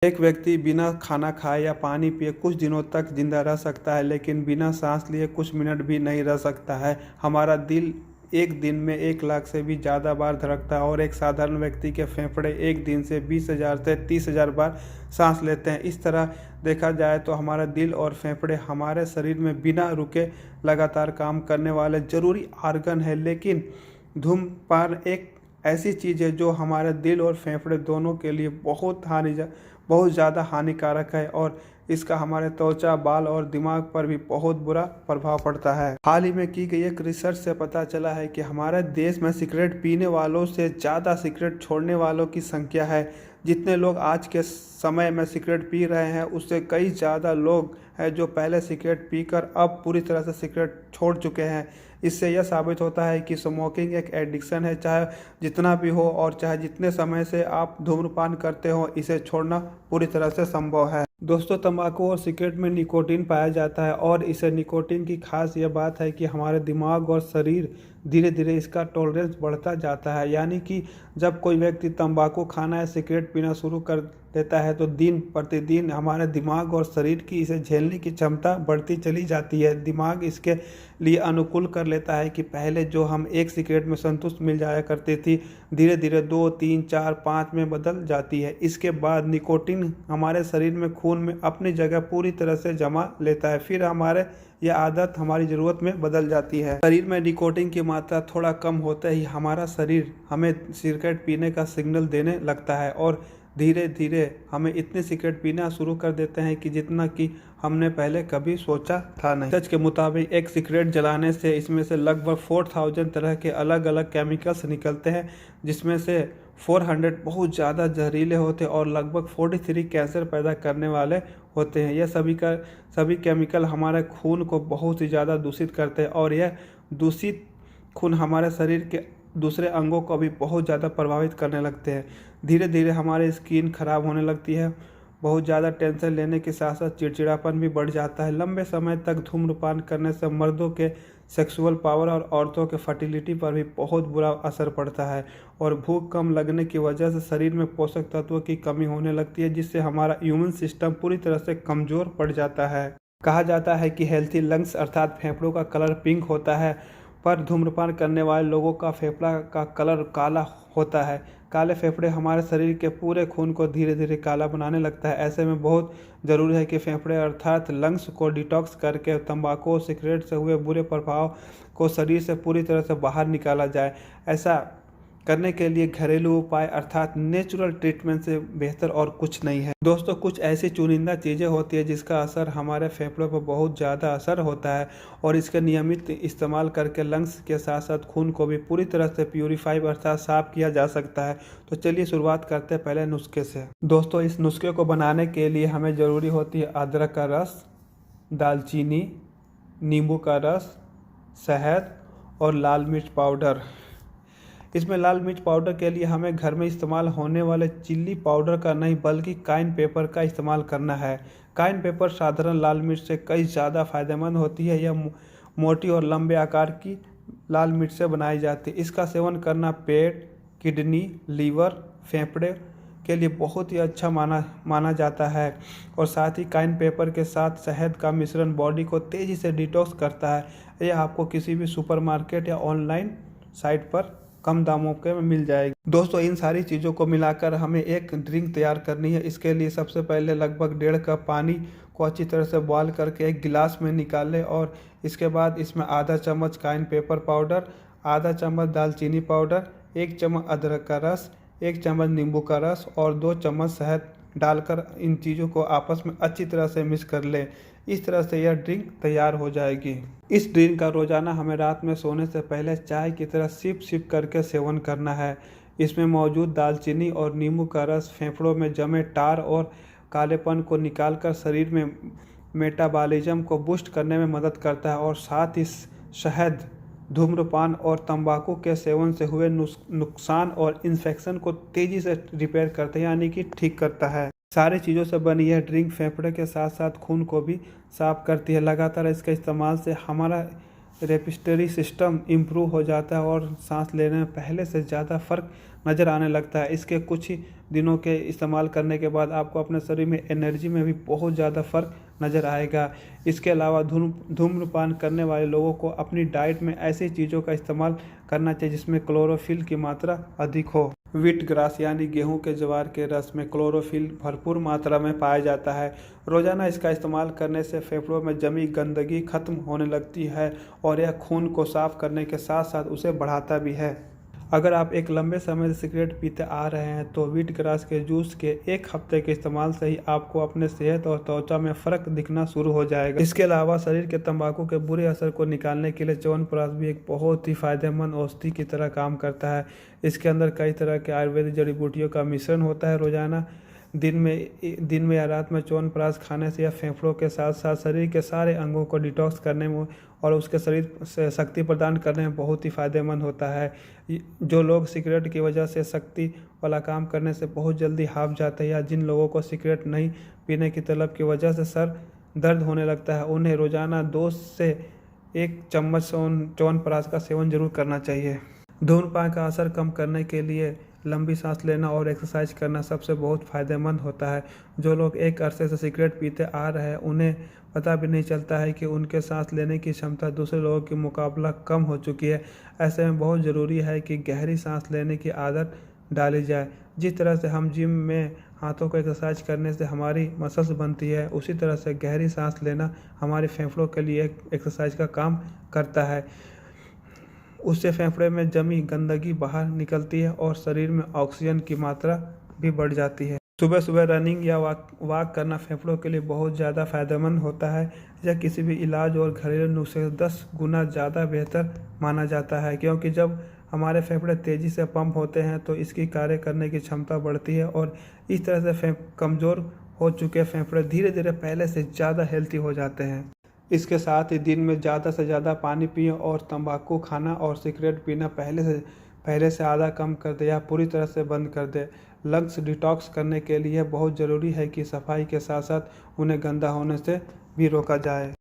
एक व्यक्ति बिना खाना खाए या पानी पिए कुछ दिनों तक जिंदा रह सकता है, लेकिन बिना सांस लिए कुछ मिनट भी नहीं रह सकता है। हमारा दिल एक दिन में 1 लाख से भी ज़्यादा बार धड़कता है और एक साधारण व्यक्ति के फेफड़े एक दिन से 20,000 से 30,000 बार सांस लेते हैं। इस तरह देखा जाए तो हमारा दिल और फेफड़े हमारे शरीर में बिना रुके लगातार काम करने वाले ज़रूरी आर्गन है। लेकिन धूम्रपान एक ऐसी चीज़ है जो हमारे दिल और फेफड़े दोनों के लिए बहुत ज़्यादा हानिकारक है और इसका हमारे त्वचा, बाल और दिमाग पर भी बहुत बुरा प्रभाव पड़ता है। हाल ही में की गई एक रिसर्च से पता चला है कि हमारे देश में सिगरेट पीने वालों से ज़्यादा सिगरेट छोड़ने वालों की संख्या है। जितने लोग आज के समय में सिगरेट पी रहे हैं, उससे कई ज़्यादा लोग हैं जो पहले सिगरेट पीकर अब पूरी तरह से सिगरेट छोड़ चुके हैं। इससे यह साबित होता है कि स्मोकिंग एक एडिक्शन है, चाहे जितना भी हो और चाहे जितने समय से आप धूम्रपान करते हो, इसे छोड़ना पूरी तरह से संभव है। दोस्तों, तंबाकू और सिगरेट में निकोटीन पाया जाता है और इसे निकोटीन की खास यह बात है कि हमारे दिमाग और शरीर धीरे धीरे इसका टॉलरेंस बढ़ता जाता है। यानी कि जब कोई व्यक्ति तंबाकू खाना या सिगरेट पीना शुरू कर देता है तो दिन प्रतिदिन हमारे दिमाग और शरीर की इसे झेलने की क्षमता बढ़ती चली जाती है। दिमाग इसके लिए अनुकूल कर लेता है कि पहले जो हम एक सिगरेट में संतुष्ट मिल जाया करती थी, धीरे धीरे 2, 3, 4, 5 में बदल जाती है। इसके बाद निकोटीन हमारे शरीर में खून में अपनी जगह पूरी तरह से जमा लेता है। फिर हमारे यह आदत हमारी ज़रूरत में बदल जाती है। शरीर में निकोटीन की मात्रा थोड़ा कम होते ही हमारा शरीर हमें सिगरेट पीने का सिग्नल देने लगता है और धीरे धीरे हमें इतनी सिगरेट पीना शुरू कर देते हैं कि जितना कि हमने पहले कभी सोचा था नहीं। रिसर्च के मुताबिक एक सिगरेट जलाने से इसमें से लगभग 4000 तरह के अलग अलग केमिकल्स निकलते हैं, जिसमें से 400 बहुत ज़्यादा जहरीले होते हैं और लगभग 43 कैंसर पैदा करने वाले होते हैं। यह सभी केमिकल हमारे खून को बहुत ही ज़्यादा दूषित करते हैं और यह दूषित खून हमारे शरीर के दूसरे अंगों को भी बहुत ज़्यादा प्रभावित करने लगते हैं। धीरे धीरे हमारी स्किन खराब होने लगती है। बहुत ज़्यादा टेंशन लेने के साथ साथ चिड़चिड़ापन भी बढ़ जाता है। लंबे समय तक धूम्रपान करने से मर्दों के सेक्सुअल पावर और औरतों के फर्टिलिटी पर भी बहुत बुरा असर पड़ता है और भूख कम लगने की वजह से शरीर में पोषक तत्वों की कमी होने लगती है, जिससे हमारा इम्यून सिस्टम पूरी तरह से कमज़ोर पड़ जाता है। कहा जाता है कि हेल्थी लंग्स अर्थात फेफड़ों का कलर पिंक होता है, पर धूम्रपान करने वाले लोगों का फेफड़ा का कलर काला होता है। काले फेफड़े हमारे शरीर के पूरे खून को धीरे धीरे काला बनाने लगता है। ऐसे में बहुत ज़रूरी है कि फेफड़े अर्थात लंग्स को डिटॉक्स करके तंबाकू और सिगरेट से हुए बुरे प्रभाव को शरीर से पूरी तरह से बाहर निकाला जाए। ऐसा करने के लिए घरेलू उपाय अर्थात नेचुरल ट्रीटमेंट से बेहतर और कुछ नहीं है। दोस्तों, कुछ ऐसी चुनिंदा चीज़ें होती है जिसका असर हमारे फेफड़ों पर बहुत ज़्यादा असर होता है और इसके नियमित इस्तेमाल करके लंग्स के साथ साथ खून को भी पूरी तरह से प्यूरीफाई अर्थात साफ किया जा सकता है। तो चलिए शुरुआत करते हैं पहले नुस्खे से। दोस्तों, इस नुस्खे को बनाने के लिए हमें ज़रूरी होती है अदरक का रस, दालचीनी, नींबू का रस, शहद और लाल मिर्च पाउडर। इसमें लाल मिर्च पाउडर के लिए हमें घर में इस्तेमाल होने वाले चिल्ली पाउडर का नहीं बल्कि काइन पेपर का इस्तेमाल करना है। काइन पेपर साधारण लाल मिर्च से कई ज़्यादा फायदेमंद होती है। यह मोटी और लंबे आकार की लाल मिर्च से बनाई जाती है। इसका सेवन करना पेट, किडनी, लीवर, फेफड़े के लिए बहुत ही अच्छा माना जाता है और साथ ही काइन पेपर के साथ शहद का मिश्रण बॉडी को तेज़ी से डिटॉक्स करता है। यह आपको किसी भी सुपरमार्केट या ऑनलाइन साइट पर कम दामों के में मिल जाएगी। दोस्तों, इन सारी चीज़ों को मिलाकर हमें एक ड्रिंक तैयार करनी है। इसके लिए सबसे पहले लगभग 1.5 कप पानी को अच्छी तरह से बॉयल करके एक गिलास में निकालें और इसके बाद इसमें आधा चम्मच काइन पेपर पाउडर, आधा चम्मच दालचीनी पाउडर, 1 चम्मच अदरक का रस, 1 चम्मच नींबू का रस और 2 चम्मच शहद डालकर इन चीज़ों को आपस में अच्छी तरह से मिक्स कर लें। इस तरह से यह ड्रिंक तैयार हो जाएगी। इस ड्रिंक का रोज़ाना हमें रात में सोने से पहले चाय की तरह सिप सिप करके सेवन करना है। इसमें मौजूद दालचीनी और नींबू का रस फेफड़ों में जमे टार और कालेपन को निकालकर शरीर में मेटाबॉलिज्म को बूस्ट करने में मदद करता है और साथ ही शहद धूम्रपान और तंबाकू के सेवन से हुए नुकसान और इन्फेक्शन को तेज़ी से रिपेयर करता है, यानी कि ठीक करता है। सारी चीज़ों से बनी यह ड्रिंक फेफड़े के साथ साथ खून को भी साफ करती है। लगातार इसके इस्तेमाल से हमारा रेस्पिरेटरी सिस्टम इम्प्रूव हो जाता है और सांस लेने में पहले से ज़्यादा फर्क नज़र आने लगता है। इसके कुछ ही दिनों के इस्तेमाल करने के बाद आपको अपने शरीर में एनर्जी में भी बहुत ज़्यादा फ़र्क नज़र आएगा। इसके अलावा धूम्रपान करने वाले लोगों को अपनी डाइट में ऐसी चीज़ों का इस्तेमाल करना चाहिए जिसमें क्लोरोफिल की मात्रा अधिक हो। व्हीट ग्रास यानी गेहूं के ज्वार के रस में क्लोरोफिल भरपूर मात्रा में पाया जाता है। रोज़ाना इसका इस्तेमाल करने से फेफड़ों में जमी गंदगी खत्म होने लगती है और यह खून को साफ करने के साथ साथ उसे बढ़ाता भी है। अगर आप एक लंबे समय से सिगरेट पीते आ रहे हैं तो व्हीट ग्रास के जूस के 1 हफ्ते के इस्तेमाल से ही आपको अपने सेहत और त्वचा में फ़र्क दिखना शुरू हो जाएगा। इसके अलावा शरीर के तंबाकू के बुरे असर को निकालने के लिए च्यवनप्राश भी एक बहुत ही फायदेमंद औषधि की तरह काम करता है। इसके अंदर कई तरह के आयुर्वेदिक जड़ी बूटियों का मिश्रण होता है। रोजाना दिन में या रात में च्यवनप्राश खाने से यह फेफड़ों के साथ साथ शरीर के सारे अंगों को डिटॉक्स करने में और उसके शरीर से शक्ति प्रदान करने में बहुत ही फायदेमंद होता है। जो लोग सिगरेट की वजह से शक्ति वाला काम करने से बहुत जल्दी हाफ जाते हैं या जिन लोगों को सिगरेट नहीं पीने की तलब की वजह से सर दर्द होने लगता है, उन्हें रोजाना 2 से 1 चम्मच च्यवनप्राश का सेवन जरूर करना चाहिए। धूम्रपान का असर कम करने के लिए लंबी सांस लेना और एक्सरसाइज करना सबसे बहुत फ़ायदेमंद होता है। जो लोग एक अरसे से सिगरेट पीते आ रहे हैं उन्हें पता भी नहीं चलता है कि उनके सांस लेने की क्षमता दूसरे लोगों के मुकाबला कम हो चुकी है। ऐसे में बहुत ज़रूरी है कि गहरी सांस लेने की आदत डाली जाए। जिस तरह से हम जिम में हाथों को एक्सरसाइज करने से हमारी मसल्स बनती है, उसी तरह से गहरी सांस लेना हमारे फेफड़ों के लिए एक एक्सरसाइज का काम करता है। उससे फेफड़े में जमी गंदगी बाहर निकलती है और शरीर में ऑक्सीजन की मात्रा भी बढ़ जाती है। सुबह सुबह रनिंग या वॉक करना फेफड़ों के लिए बहुत ज़्यादा फायदेमंद होता है। यह किसी भी इलाज और घरेलू नुस्खे से 10 गुना ज़्यादा बेहतर माना जाता है, क्योंकि जब हमारे फेफड़े तेज़ी से पंप होते हैं तो इसकी कार्य करने की क्षमता बढ़ती है और इस तरह से कमज़ोर हो चुके फेफड़े धीरे धीरे पहले से ज़्यादा हेल्थी हो जाते हैं। इसके साथ ही दिन में ज़्यादा से ज़्यादा पानी पिएं और तंबाकू खाना और सिगरेट पीना पहले से आधा कम कर दे या पूरी तरह से बंद कर दे। लंग्स डिटॉक्स करने के लिए बहुत ज़रूरी है कि सफाई के साथ साथ उन्हें गंदा होने से भी रोका जाए।